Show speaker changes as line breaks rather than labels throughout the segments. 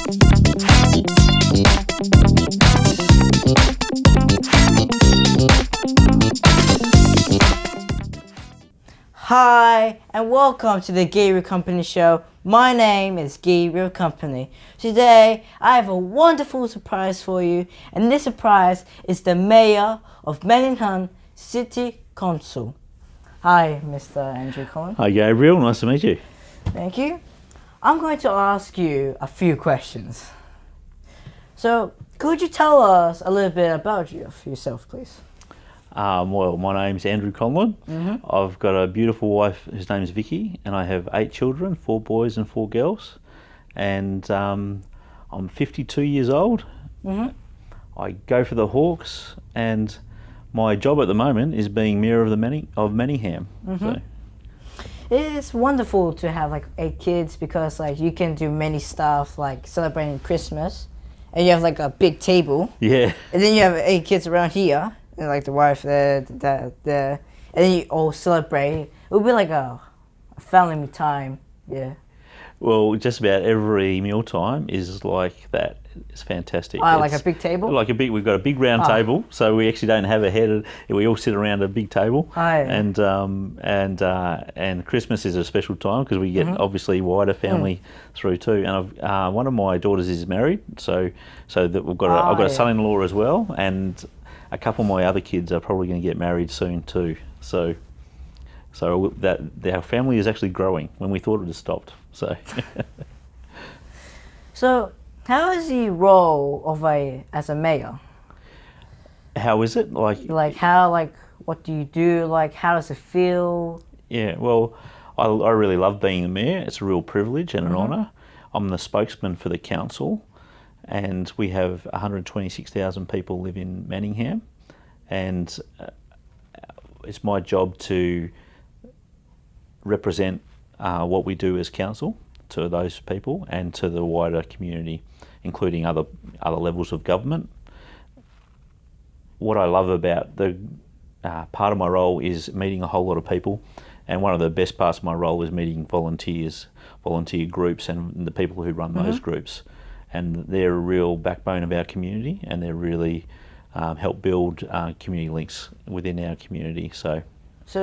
Hi, and welcome to the Gabriel Company Show. My name is Gabriel Company. Today, I have a wonderful surprise for you, and this surprise is the Mayor of Manningham City Council. Hi, Mr. Andrew Conlon.
Hi, Gabriel. Nice to meet you.
Thank you. I'm going to ask you a few questions. So, could you tell us a little bit about yourself, please?
Well, my name's Andrew Conlon. I've got a beautiful wife whose name's Vicky, and I have 8 children, 4 boys and 4 girls. And I'm 52 years old. I go for the Hawks, and my job at the moment is being Mayor of Manningham. So.
It's wonderful to have like 8 kids because like you can do many stuff like celebrating Christmas, and you have like a big table.
Yeah.
And then you have 8 kids around here. And like the wife there, the dad there, and then you all celebrate. It would be like a family time, yeah.
Well, just about every mealtime is like that. It's fantastic.
Like a big table?
We've got a big round table, so we actually don't have a head. We all sit around a big table. And Christmas is a special time because we get obviously wider family through too. And one of my daughters is married, so that I've got a son-in-law as well, and a couple of my other kids are probably going to get married soon too. So that our family is actually growing when we thought it had stopped. So.
So, how is the role of as a mayor?
How is it what
do you do? Like, how does it feel?
Yeah, well, I really love being the mayor. It's a real privilege and an honour. I'm the spokesman for the council, and we have 126,000 people live in Manningham, and it's my job to represent what we do as council to those people and to the wider community, including other levels of government. What I love about the part of my role is meeting a whole lot of people, and one of the best parts of my role is meeting volunteer groups and the people who run those groups. And they're a real backbone of our community, and they really help build community links within our community. So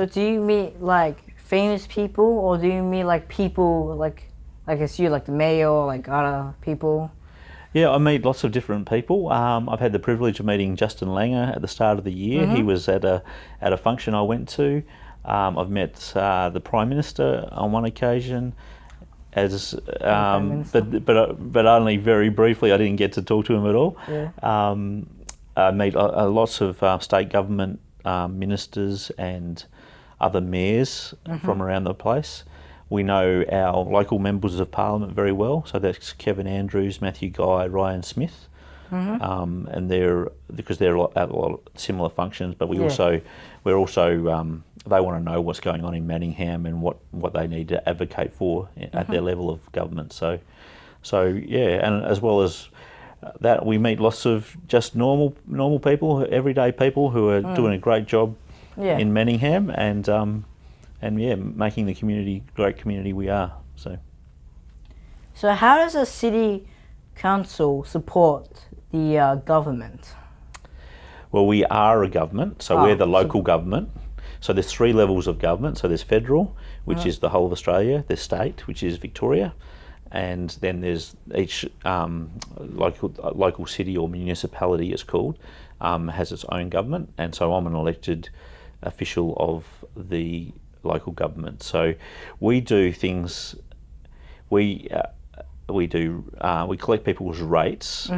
do you meet like famous people, or do you meet like people like it's you, like the mayor, or like other people?
Yeah, I meet lots of different people. I've had the privilege of meeting Justin Langer at the start of the year. He was at a function I went to. I've met the Prime Minister on one occasion. But only very briefly. I didn't get to talk to him at all.
Yeah.
I meet lots of state government ministers and other mayors from around the place. We know our local members of parliament very well. So that's Kevin Andrews, Matthew Guy, Ryan Smith, and they're at a lot of similar functions. But we're also they want to know what's going on in Manningham and what they need to advocate for at their level of government. So yeah, and as well as that, we meet lots of just normal people, everyday people who are doing a great job in Manningham, and making the community great community we are. So
how does a city council support the government?
Well, we are a government, so we're the local government. So there's 3 levels of government. So there's federal, which is the whole of Australia. There's state, which is Victoria, and then there's each local city or municipality, it's called, has its own government. And so I'm an elected official of the local government. So we do things. We collect people's rates.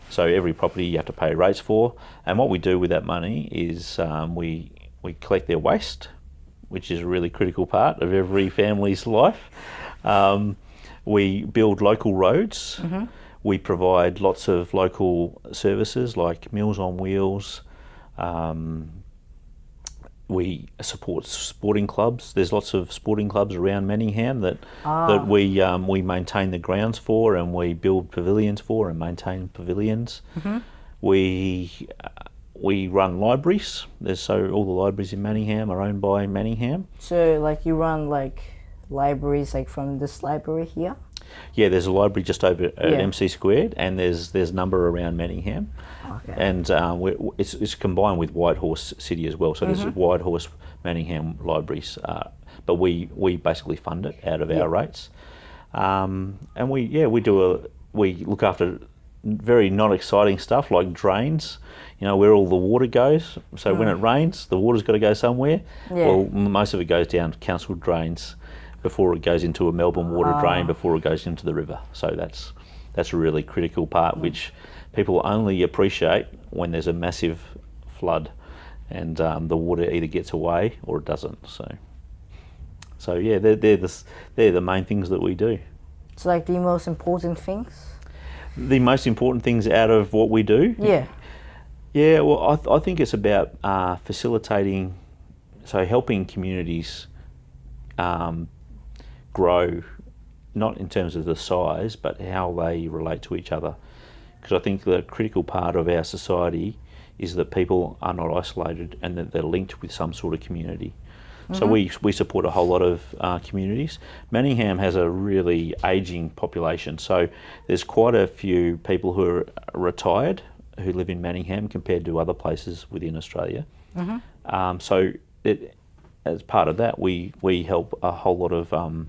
So every property you have to pay rates for, and what we do with that money is we collect their waste, which is a really critical part of every family's life. We build local roads. We provide lots of local services like Meals on Wheels. We support sporting clubs. There's lots of sporting clubs around Manningham that we maintain the grounds for, and we build pavilions for and maintain pavilions. We run libraries. All the libraries in Manningham are owned by Manningham.
So like you run like libraries, like from this library here?
Yeah, there's a library just over at
Yeah.
MC Squared, and there's a number around Manningham,
Okay.
and it's combined with Whitehorse City as well. So there's Whitehorse, Manningham libraries, but we basically fund it out of our rates, and we look after very not exciting stuff like drains. You know, where all the water goes. So when it rains, the water's got to go somewhere.
Yeah.
Well, most of it goes down council drains before it goes into a Melbourne water drain, before it goes into the river. So that's a really critical part, which people only appreciate when there's a massive flood, and the water either gets away or it doesn't. So yeah, they're the main things that we do.
It's like the most important things?
The most important things out of what we do.
Yeah.
Yeah, well, I think it's about facilitating, so helping communities grow, not in terms of the size, but how they relate to each other. Because I think the critical part of our society is that people are not isolated and that they're linked with some sort of community. So we support a whole lot of communities. Manningham has a really ageing population, so there's quite a few people who are retired who live in Manningham compared to other places within Australia. So as part of that, we help a whole lot of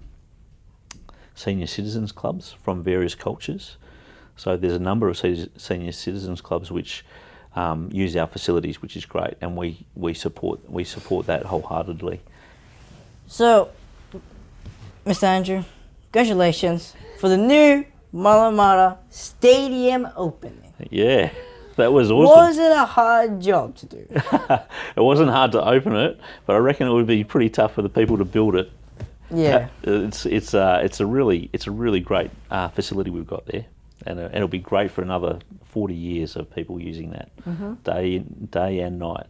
senior citizens clubs from various cultures. So there's a number of senior citizens clubs which use our facilities, which is great, and we support that wholeheartedly.
So, Mr. Andrew, congratulations for the new Malamara Stadium opening.
Yeah, that was awesome.
Was it a hard job to do?
It wasn't hard to open it, but I reckon it would be pretty tough for the people to build it.
Yeah.
It's a really great facility we've got there, and it'll be great for another 40 years of people using that day and night.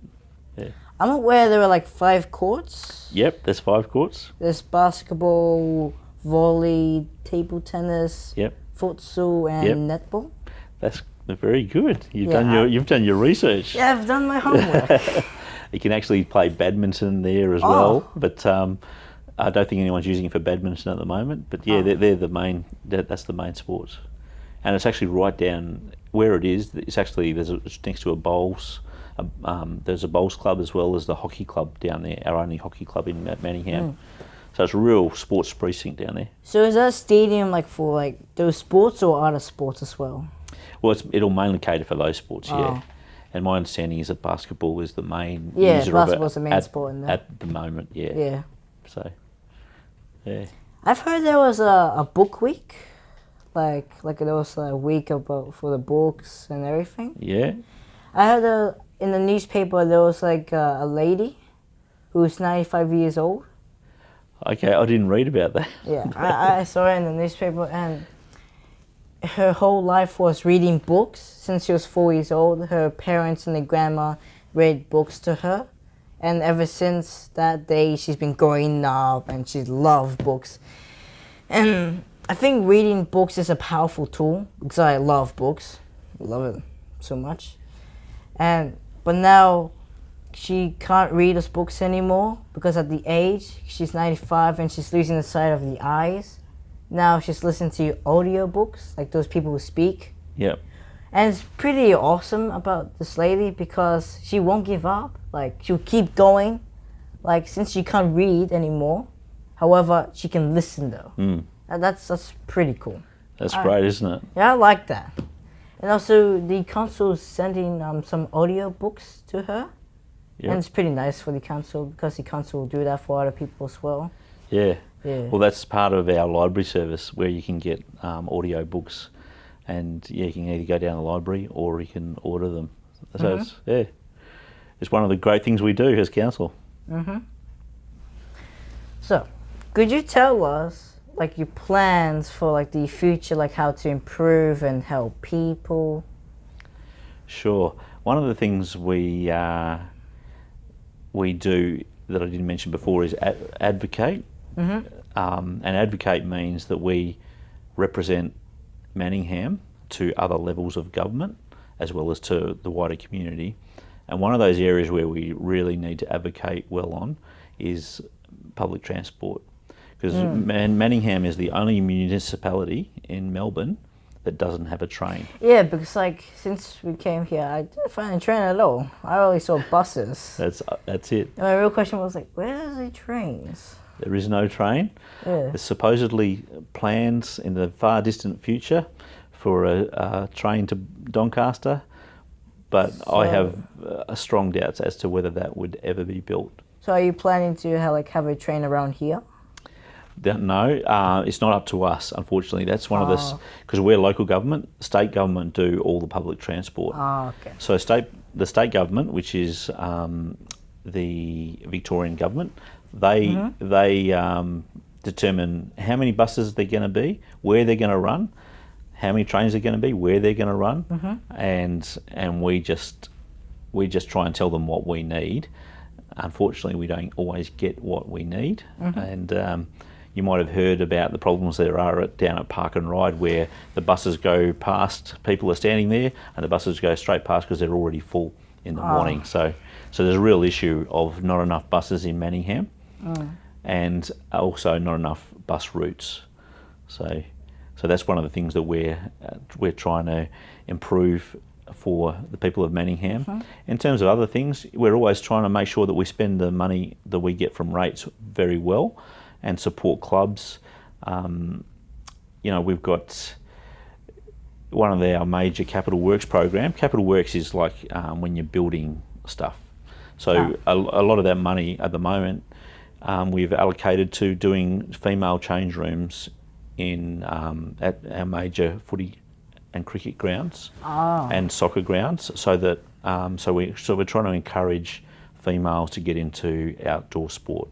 Yeah.
I'm aware there were like 5 courts.
Yep, there's 5 courts.
There's basketball, volley, table tennis,
Yep,
futsal, and netball.
that's very good. You've
Yeah,
you've done your research.
Yeah, I've done my homework.
You can actually play badminton there as
Oh.
well, but I don't think anyone's using it for badminton at the moment. But yeah, they're the main. That's the main sports, and it's actually right down where it is. It's actually it's next to a bowls. There's a bowls club as well as the hockey club down there. Our only hockey club in Manningham. So it's a real sports precinct down there.
So is that stadium like for like those sports or other sports as well?
Well, it'll mainly cater for those sports, yeah.
Oh.
And my understanding is that basketball is the main
Yeah,
user of it
basketball's the main sport in there.
at the moment, yeah.
Yeah.
So, yeah.
I've heard there was a book week, like there was a week about for the books and everything.
Yeah.
I heard in the newspaper there was like a lady who's 95 years old.
Okay, I didn't read about that.
Yeah, I saw it in the newspaper, and her whole life was reading books since she was 4 years old. Her parents and her grandma read books to her, and ever since that day she's been growing up and she loved books. And I think reading books is a powerful tool because I love books. I love it so much. But now she can't read those books anymore because at the age, she's 95 and she's losing the sight of the eyes. Now she's listening to audiobooks, like those people who speak.
Yep.
And it's pretty awesome about this lady because she won't give up. Like, she'll keep going. Like, since she can't read anymore, however, she can listen though. And that's pretty cool.
That's great, isn't it?
Yeah, I like that. And also, the council's sending some audio books to her.
Yep.
And it's pretty nice for the council because the council will do that for other people as well.
Yeah.
Yeah.
Well, that's part of our library service where you can get audio books, and yeah, you can either go down the library or you can order them. So it's one of the great things we do as council.
So, could you tell us like your plans for like the future, like how to improve and help people?
Sure. One of the things we do that I didn't mention before is advocate. And advocate means that we represent Manningham to other levels of government as well as to the wider community. And one of those areas where we really need to advocate well on is public transport. because Manningham is the only municipality in Melbourne that doesn't have a train.
Yeah, because like since we came here, I didn't find a train at all. I only saw buses.
That's it.
And my real question was like, where's the trains?
There is no train.
Yeah.
There's supposedly plans in the far distant future for a train to Doncaster, but I have strong doubts as to whether that would ever be built.
So are you planning to have a train around here?
No, it's not up to us, unfortunately. That's one of the, because we're local government, state government do all the public transport.
Oh, okay.
So the state government, which is the Victorian government, they determine how many buses they're going to be, where they're going to run, how many trains they're going to be, where they're going to run, and we just try and tell them what we need. Unfortunately, we don't always get what we need, and you might have heard about the problems there are down at Park and Ride, where the buses go past, people are standing there, and the buses go straight past because they're already full in the morning. So there's a real issue of not enough buses in Manningham, and also not enough bus routes. So that's one of the things that we're trying to improve for the people of Manningham. In terms of other things, we're always trying to make sure that we spend the money that we get from rates very well and support clubs. We've got one of our major capital works program. Capital works is like when you're building stuff. So a lot of that money at the moment we've allocated to doing female change rooms in at our major footy and cricket grounds and soccer grounds, so that we're trying to encourage females to get into outdoor sport,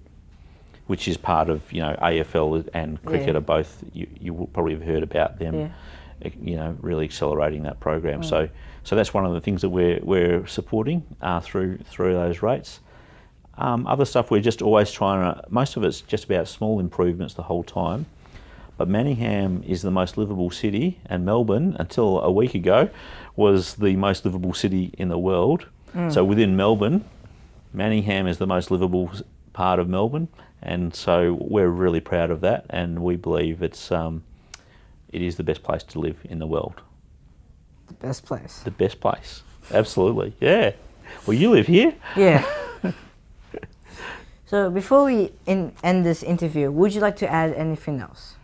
which is part of AFL and cricket are both. You will probably have heard about them, really accelerating that program. So that's one of the things that we're supporting through those rates. Other stuff we're just always trying to. Most of it's just about small improvements the whole time. But Manningham is the most livable city, and Melbourne, until a week ago, was the most livable city in the world. So within Melbourne, Manningham is the most livable part of Melbourne, and so we're really proud of that, and we believe it is the best place to live in the world.
The best place.
The best place, absolutely, yeah. Well, you live here.
Yeah. So before we end this interview, would you like to add anything else?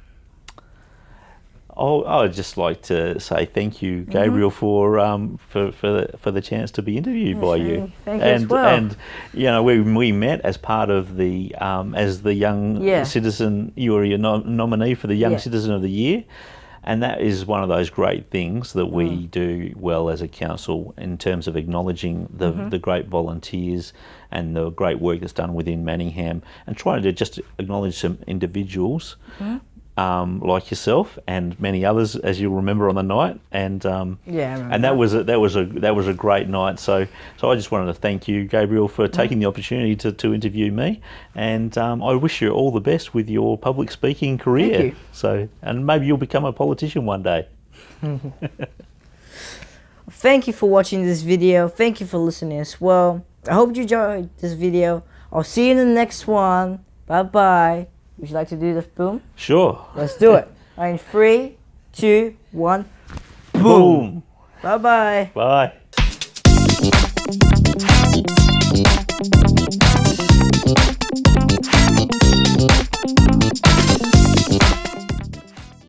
I'd just like to say thank you, Gabriel, for the chance to be interviewed by you.
Thank you as well.
And we met as part of the as the young citizen. You were a nominee for the Young Citizen of the Year, and that is one of those great things that we do well as a council in terms of acknowledging the great volunteers and the great work that's done within Manningham, and trying to just acknowledge some individuals. Like yourself and many others, as you'll remember on the night, and and that was a great night. So I just wanted to thank you, Gabriel, for taking the opportunity to interview me, and I wish you all the best with your public speaking career.
Thank you.
So, and maybe you'll become a politician one day.
Thank you for watching this video. Thank you for listening as well. I hope you enjoyed this video. I'll see you in the next one. Bye bye. Would you like to do the boom?
Sure.
Let's do it. In 3, 2, 1.
Boom.
Bye-bye.
Bye.
Bye.